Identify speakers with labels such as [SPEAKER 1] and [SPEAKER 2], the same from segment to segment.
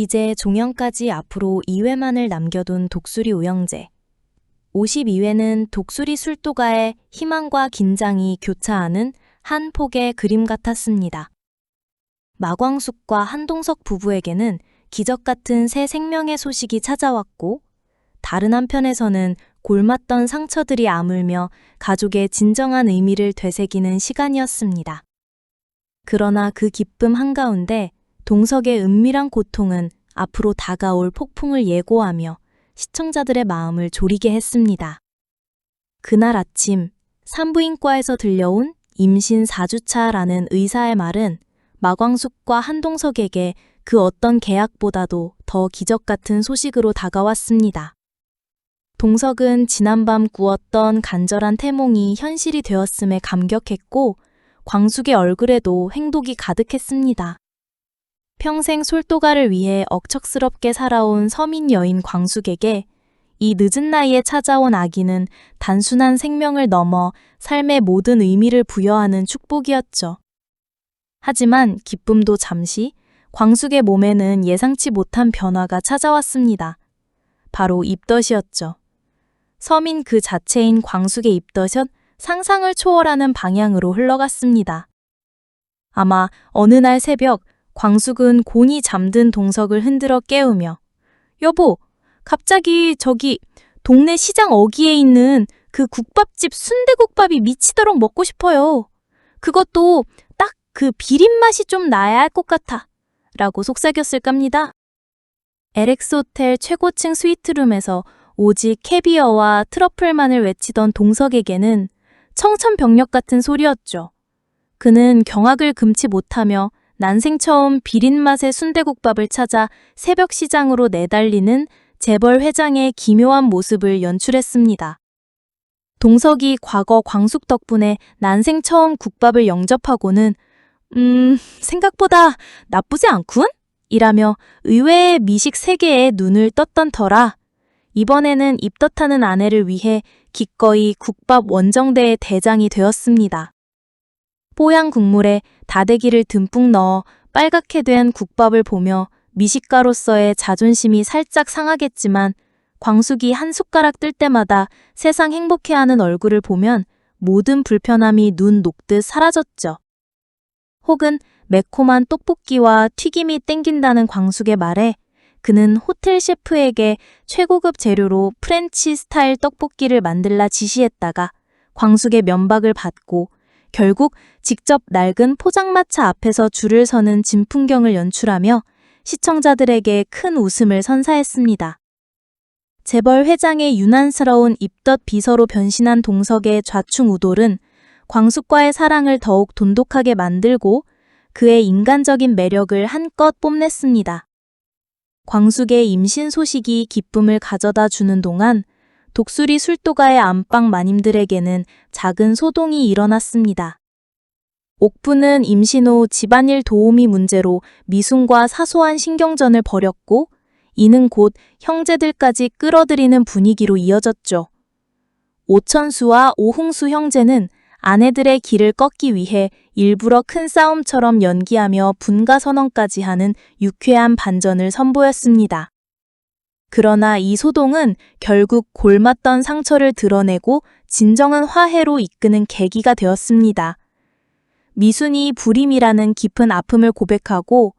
[SPEAKER 1] 이제 종영까지 앞으로 2회만을 남겨둔 독수리 오영재. 52회는 독수리 술도가의 희망과 긴장이 교차하는 한 폭의 그림 같았습니다. 마광숙과 한동석 부부에게는 기적 같은 새 생명의 소식이 찾아왔고, 다른 한편에서는 골맞던 상처들이 아물며 가족의 진정한 의미를 되새기는 시간이었습니다. 그러나 그 기쁨 한가운데 동석의 은밀한 고통은 앞으로 다가올 폭풍을 예고하며 시청자들의 마음을 졸이게 했습니다. 그날 아침 산부인과에서 들려온 임신 4주차라는 의사의 말은 마광숙과 한동석에게 그 어떤 계약보다도 더 기적 같은 소식으로 다가왔습니다. 동석은 지난밤 꾸었던 간절한 태몽이 현실이 되었음에 감격했고, 광숙의 얼굴에도 행복이 가득했습니다. 평생 솔도가를 위해 억척스럽게 살아온 서민 여인 광숙에게 이 늦은 나이에 찾아온 아기는 단순한 생명을 넘어 삶의 모든 의미를 부여하는 축복이었죠. 하지만 기쁨도 잠시, 광숙의 몸에는 예상치 못한 변화가 찾아왔습니다. 바로 입덧이었죠. 서민 그 자체인 광숙의 입덧은 상상을 초월하는 방향으로 흘러갔습니다. 아마 어느 날 새벽 광숙은 곤히 잠든 동석을 흔들어 깨우며 여보, 갑자기 저기 동네 시장 어귀에 있는 그 국밥집 순대국밥이 미치도록 먹고 싶어요. 그것도 딱 그 비린맛이 좀 나야 할 것 같아. 라고 속삭였을 겁니다. LX 호텔 최고층 스위트룸에서 오직 캐비어와 트러플만을 외치던 동석에게는 청천벽력 같은 소리였죠. 그는 경악을 금치 못하며 난생 처음 비린맛의 순대국밥을 찾아 새벽 시장으로 내달리는 재벌 회장의 기묘한 모습을 연출했습니다. 동석이 과거 광숙 덕분에 난생 처음 국밥을 영접하고는 생각보다 나쁘지 않군? 이라며 의외의 미식 세계에 눈을 떴던 터라 이번에는 입덧하는 아내를 위해 기꺼이 국밥 원정대의 대장이 되었습니다. 뽀얀 국물에 다대기를 듬뿍 넣어 빨갛게 된 국밥을 보며 미식가로서의 자존심이 살짝 상하겠지만 광숙이 한 숟가락 뜰 때마다 세상 행복해하는 얼굴을 보면 모든 불편함이 눈 녹듯 사라졌죠. 혹은 매콤한 떡볶이와 튀김이 땡긴다는 광숙의 말에 그는 호텔 셰프에게 최고급 재료로 프렌치 스타일 떡볶이를 만들라 지시했다가 광숙의 면박을 받고 결국 직접 낡은 포장마차 앞에서 줄을 서는 진풍경을 연출하며 시청자들에게 큰 웃음을 선사했습니다. 재벌 회장의 유난스러운 입덧 비서로 변신한 동석의 좌충우돌은 광숙과의 사랑을 더욱 돈독하게 만들고 그의 인간적인 매력을 한껏 뽐냈습니다. 광숙의 임신 소식이 기쁨을 가져다 주는 동안 독수리 술도가의 안방 마님들에게는 작은 소동이 일어났습니다. 옥부는 임신 후 집안일 도우미 문제로 미순과 사소한 신경전을 벌였고 이는 곧 형제들까지 끌어들이는 분위기로 이어졌죠. 오천수와 오홍수 형제는 아내들의 길을 꺾기 위해 일부러 큰 싸움처럼 연기하며 분가선언까지 하는 유쾌한 반전을 선보였습니다. 그러나 이 소동은 결국 골맞던 상처를 드러내고 진정한 화해로 이끄는 계기가 되었습니다. 미순이 불임이라는 깊은 아픔을 고백하고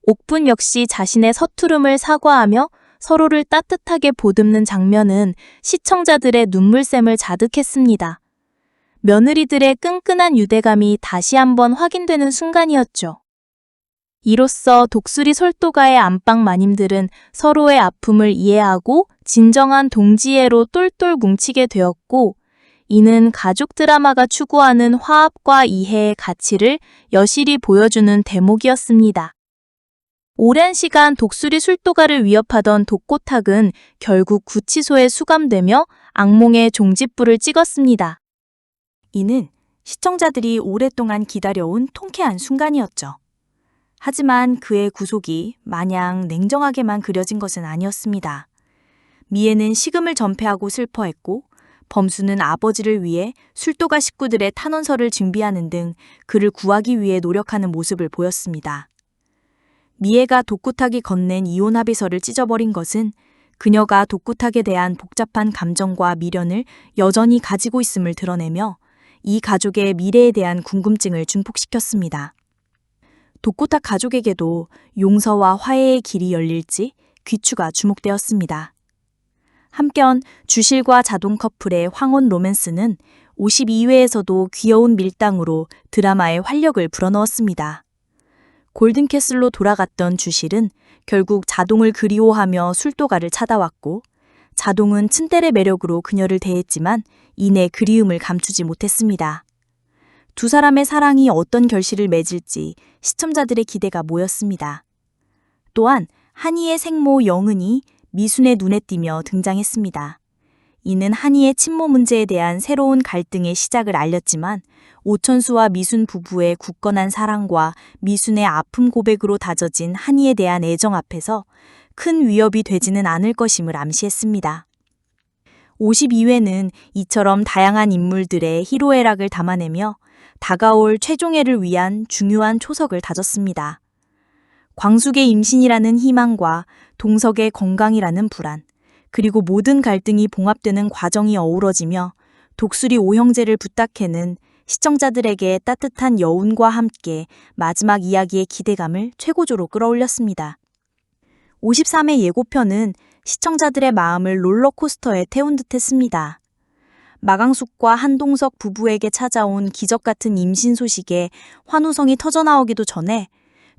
[SPEAKER 1] 옥분 역시 자신의 서투름을 사과하며 서로를 따뜻하게 보듬는 장면은 시청자들의 눈물샘을 자극했습니다. 며느리들의 끈끈한 유대감이 다시 한번 확인되는 순간이었죠. 이로써 독수리 솔도가의 안방 마님들은 서로의 아픔을 이해하고 진정한 동지애로 똘똘 뭉치게 되었고 이는 가족 드라마가 추구하는 화합과 이해의 가치를 여실히 보여주는 대목이었습니다. 오랜 시간 독수리 술도가를 위협하던 독고탁은 결국 구치소에 수감되며 악몽의 종짓부를 찍었습니다.
[SPEAKER 2] 이는 시청자들이 오랫동안 기다려온 통쾌한 순간이었죠. 하지만 그의 구속이 마냥 냉정하게만 그려진 것은 아니었습니다. 미애는 식음을 전폐하고 슬퍼했고 범수는 아버지를 위해 술도가 식구들의 탄원서를 준비하는 등 그를 구하기 위해 노력하는 모습을 보였습니다. 미애가 독구탁이 건넨 이혼 합의서를 찢어버린 것은 그녀가 독구탁에 대한 복잡한 감정과 미련을 여전히 가지고 있음을 드러내며 이 가족의 미래에 대한 궁금증을 증폭시켰습니다. 독구탁 가족에게도 용서와 화해의 길이 열릴지 귀추가 주목되었습니다. 한편 주실과 자동 커플의 황혼 로맨스는 52회에서도 귀여운 밀당으로 드라마의 활력을 불어넣었습니다. 골든캐슬로 돌아갔던 주실은 결국 자동을 그리워하며 술도가를 찾아왔고, 자동은 츤데레 매력으로 그녀를 대했지만 이내 그리움을 감추지 못했습니다. 두 사람의 사랑이 어떤 결실을 맺을지 시청자들의 기대가 모였습니다. 또한 한이의 생모 영은이 미순의 눈에 띄며 등장했습니다. 이는 한이의 친모 문제에 대한 새로운 갈등의 시작을 알렸지만 오천수와 미순 부부의 굳건한 사랑과 미순의 아픔 고백으로 다져진 한이에 대한 애정 앞에서 큰 위협이 되지는 않을 것임을 암시했습니다. 52회는 이처럼 다양한 인물들의 희로애락을 담아내며 다가올 최종회를 위한 중요한 초석을 다졌습니다. 광숙의 임신이라는 희망과 동석의 건강이라는 불안, 그리고 모든 갈등이 봉합되는 과정이 어우러지며 독수리 오형제를 부탁해는 시청자들에게 따뜻한 여운과 함께 마지막 이야기의 기대감을 최고조로 끌어올렸습니다. 53회 예고편은 시청자들의 마음을 롤러코스터에 태운 듯했습니다. 마강숙과 한동석 부부에게 찾아온 기적같은 임신 소식에 환호성이 터져나오기도 전에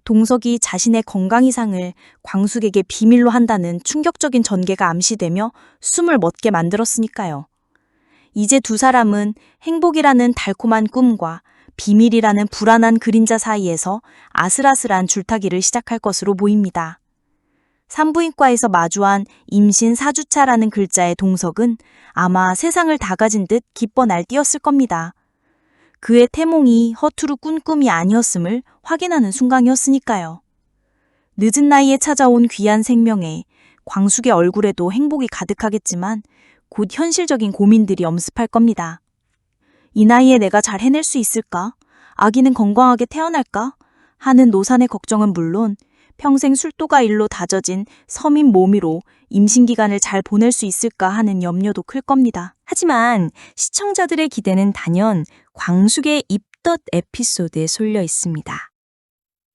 [SPEAKER 2] 동석이 자신의 건강 이상을 광숙에게 비밀로 한다는 충격적인 전개가 암시되며 숨을 멎게 만들었으니까요. 이제 두 사람은 행복이라는 달콤한 꿈과 비밀이라는 불안한 그림자 사이에서 아슬아슬한 줄타기를 시작할 것으로 보입니다. 산부인과에서 마주한 임신 4주차라는 글자의 동석은 아마 세상을 다 가진 듯 기뻐 날뛰었을 겁니다. 그의 태몽이 허투루 꾼 꿈이 아니었음을 확인하는 순간이었으니까요. 늦은 나이에 찾아온 귀한 생명에 광숙의 얼굴에도 행복이 가득하겠지만 곧 현실적인 고민들이 엄습할 겁니다. 이 나이에 내가 잘 해낼 수 있을까? 아기는 건강하게 태어날까? 하는 노산의 걱정은 물론 평생 술도가 일로 다져진 서민 모미로 임신기간을 잘 보낼 수 있을까 하는 염려도 클 겁니다. 하지만 시청자들의 기대는 단연 광숙의 입덧 에피소드에 쏠려 있습니다.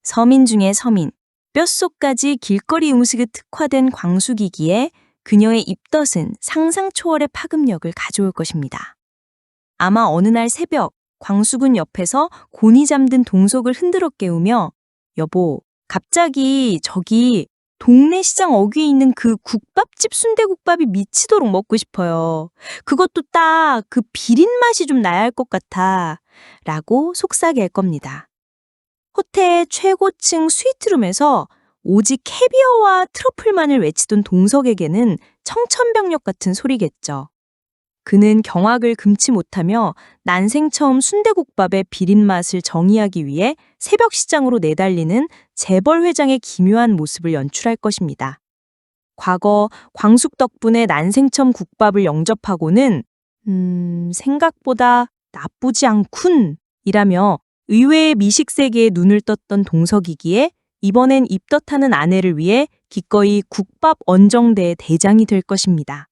[SPEAKER 2] 서민 중의 서민, 뼛속까지 길거리 음식에 특화된 광숙이기에 그녀의 입덧은 상상 초월의 파급력을 가져올 것입니다. 아마 어느 날 새벽 광숙은 옆에서 곤히 잠든 동석을 흔들어 깨우며 여보, 갑자기 저기 동네 시장 어귀에 있는 그 국밥집 순대국밥이 미치도록 먹고 싶어요. 그것도 딱 그 비린 맛이 좀 나야 할 것 같아. 라고 속삭일 겁니다. 호텔 최고층 스위트룸에서 오직 캐비어와 트러플만을 외치던 동석에게는 청천벽력 같은 소리겠죠. 그는 경악을 금치 못하며 난생 처음 순대국밥의 비린 맛을 정의하기 위해 새벽 시장으로 내달리는 재벌 회장의 기묘한 모습을 연출할 것입니다. 과거 광숙 덕분에 난생 처음 국밥을 영접하고는 생각보다 나쁘지 않군 이라며 의외의 미식 세계에 눈을 떴던 동석이기에 이번엔 입덧하는 아내를 위해 기꺼이 국밥 언정대의 대장이 될 것입니다.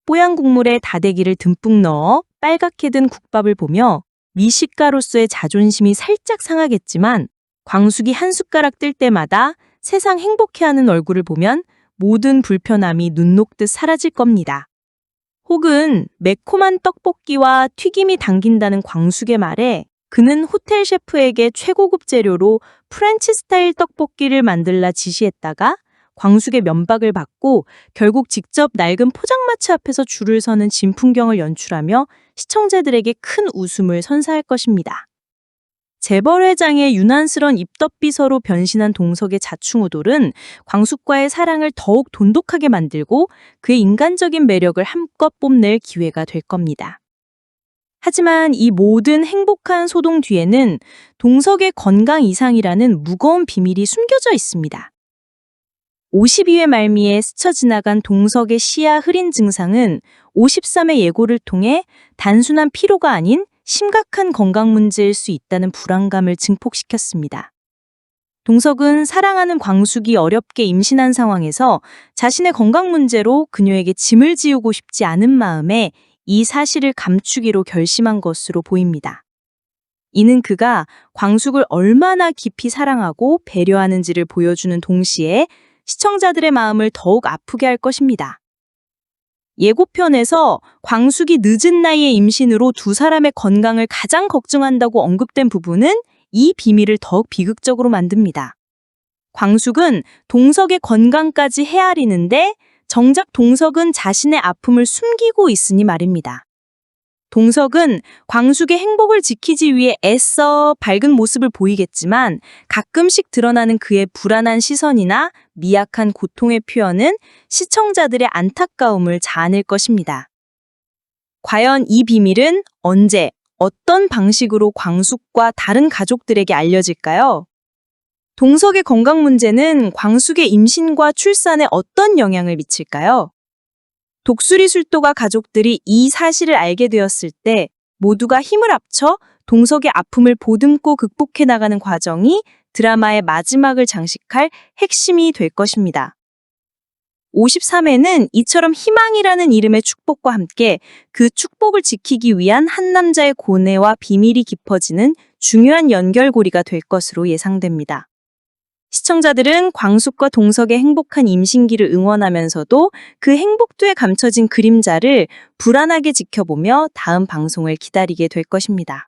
[SPEAKER 2] 뽀얀 국물에 다대기를 듬뿍 넣어 빨갛게 든 국밥을 보며 미식가로서의 자존심이 살짝 상하겠지만 광숙이 한 숟가락 뜰 때마다 세상 행복해하는 얼굴을 보면 모든 불편함이 눈 녹듯 사라질 겁니다. 혹은 매콤한 떡볶이와 튀김이 당긴다는 광숙의 말에 그는 호텔 셰프에게 최고급 재료로 프렌치 스타일 떡볶이를 만들라 지시했다가 광숙의 면박을 받고 결국 직접 낡은 포장마차 앞에서 줄을 서는 진풍경을 연출하며 시청자들에게 큰 웃음을 선사할 것입니다. 재벌 회장의 유난스런 입덧비서로 변신한 동석의 자충우돌은 광숙과의 사랑을 더욱 돈독하게 만들고 그의 인간적인 매력을 한껏 뽐낼 기회가 될 겁니다. 하지만 이 모든 행복한 소동 뒤에는 동석의 건강 이상이라는 무거운 비밀이 숨겨져 있습니다. 52회 말미에 스쳐 지나간 동석의 시야 흐린 증상은 53회 예고를 통해 단순한 피로가 아닌 심각한 건강 문제일 수 있다는 불안감을 증폭시켰습니다. 동석은 사랑하는 광숙이 어렵게 임신한 상황에서 자신의 건강 문제로 그녀에게 짐을 지우고 싶지 않은 마음에 이 사실을 감추기로 결심한 것으로 보입니다. 이는 그가 광숙을 얼마나 깊이 사랑하고 배려하는지를 보여주는 동시에 시청자들의 마음을 더욱 아프게 할 것입니다. 예고편에서 광숙이 늦은 나이에 임신으로 두 사람의 건강을 가장 걱정한다고 언급된 부분은 이 비밀을 더욱 비극적으로 만듭니다. 광숙은 동석의 건강까지 헤아리는데 정작 동석은 자신의 아픔을 숨기고 있으니 말입니다. 동석은 광숙의 행복을 지키기 위해 애써 밝은 모습을 보이겠지만 가끔씩 드러나는 그의 불안한 시선이나 미약한 고통의 표현은 시청자들의 안타까움을 자아낼 것입니다. 과연 이 비밀은 언제, 어떤 방식으로 광숙과 다른 가족들에게 알려질까요? 동석의 건강 문제는 광숙의 임신과 출산에 어떤 영향을 미칠까요? 독수리 술도가 가족들이 이 사실을 알게 되었을 때 모두가 힘을 합쳐 동석의 아픔을 보듬고 극복해 나가는 과정이 드라마의 마지막을 장식할 핵심이 될 것입니다. 53회는 이처럼 희망이라는 이름의 축복과 함께 그 축복을 지키기 위한 한 남자의 고뇌와 비밀이 깊어지는 중요한 연결고리가 될 것으로 예상됩니다. 시청자들은 광숙과 동석의 행복한 임신기를 응원하면서도 그 행복도에 감춰진 그림자를 불안하게 지켜보며 다음 방송을 기다리게 될 것입니다.